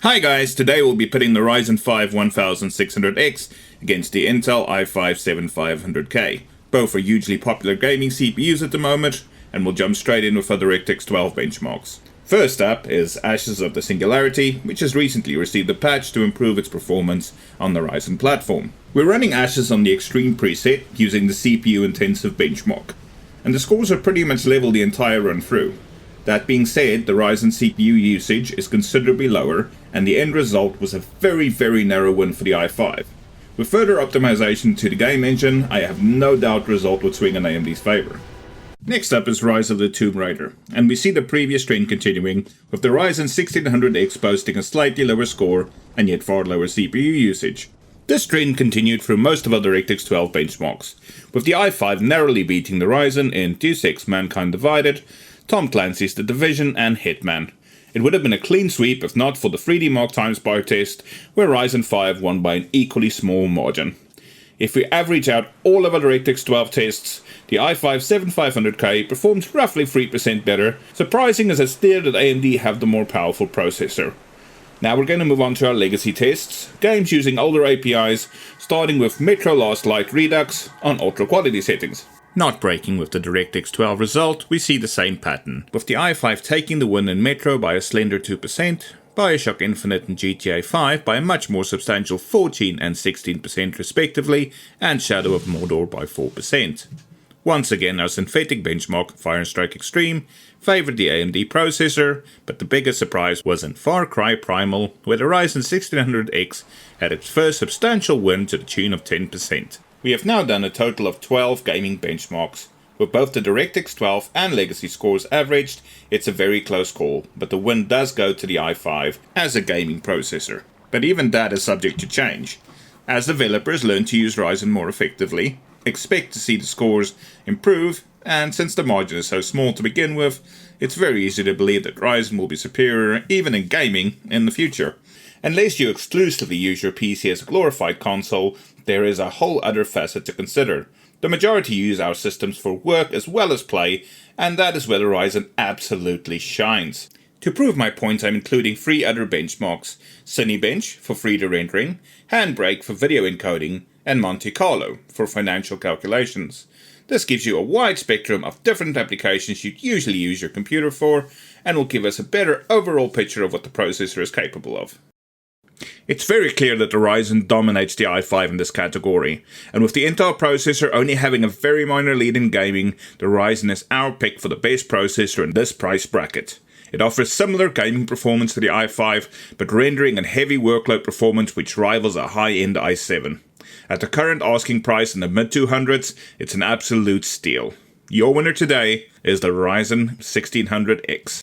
Hi guys, today we'll be pitting the Ryzen 5 1600X against the Intel i5-7500K. Both are hugely popular gaming CPUs at the moment, and we'll jump straight in with our DirectX 12 benchmarks. First up is Ashes of the Singularity, which has recently received a patch to improve its performance on the Ryzen platform. We're running Ashes on the Extreme preset using the CPU intensive benchmark, and the scores are pretty much level the entire run through. That being said, the Ryzen CPU usage is considerably lower, and the end result was a very narrow win for the i5. With further optimization to the game engine, I have no doubt the result would swing in AMD's favor. Next up is Rise of the Tomb Raider, and we see the previous trend continuing, with the Ryzen 1600X boasting a slightly lower score and yet far lower CPU usage. This trend continued through most of our DirectX 12 benchmarks, with the i5 narrowly beating the Ryzen in Deus Ex: Mankind Divided, Tom Clancy's The Division, and Hitman. It would have been a clean sweep if not for the 3D Mark Time Spy test, where Ryzen 5 won by an equally small margin. If we average out all of our DirectX 12 tests, the i5-7500K performs roughly 3% better, surprising as it's clear that AMD have the more powerful processor. Now we're going to move on to our legacy tests, games using older APIs, starting with Metro Last Light Redux on ultra quality settings. Not breaking with the DirectX 12 result, we see the same pattern, with the i5 taking the win in Metro by a slender 2%, Bioshock Infinite and GTA 5 by a much more substantial 14 and 16% respectively, and Shadow of Mordor by 4%. Once again, our synthetic benchmark, Fire & Strike Extreme, favoured the AMD processor, but the biggest surprise was in FarCry Primal, where the Ryzen 1600X had its first substantial win to the tune of 10%. We have now done a total of 12 gaming benchmarks. With both the DirectX 12 and legacy scores averaged, it's a very close call, but the win does go to the i5 as a gaming processor. But even that is subject to change. As developers learn to use Ryzen more effectively, expect to see the scores improve, and since the margin is so small to begin with, it's very easy to believe that Ryzen will be superior even in gaming in the future. Unless you exclusively use your PC as a glorified console, there is a whole other facet to consider. The majority use our systems for work as well as play, and that is where the Ryzen absolutely shines. To prove my point, I'm including 3 other benchmarks: Cinebench for 3D rendering, Handbrake for video encoding, and Monte Carlo for financial calculations. This gives you a wide spectrum of different applications you'd usually use your computer for, and will give us a better overall picture of what the processor is capable of. It's very clear that the Ryzen dominates the i5 in this category, and with the Intel processor only having a very minor lead in gaming, the Ryzen is our pick for the best processor in this price bracket. It offers similar gaming performance to the i5, but rendering and heavy workload performance which rivals a high-end i7. At the current asking price in the mid-200s, it's an absolute steal. Your winner today is the Ryzen 1600X.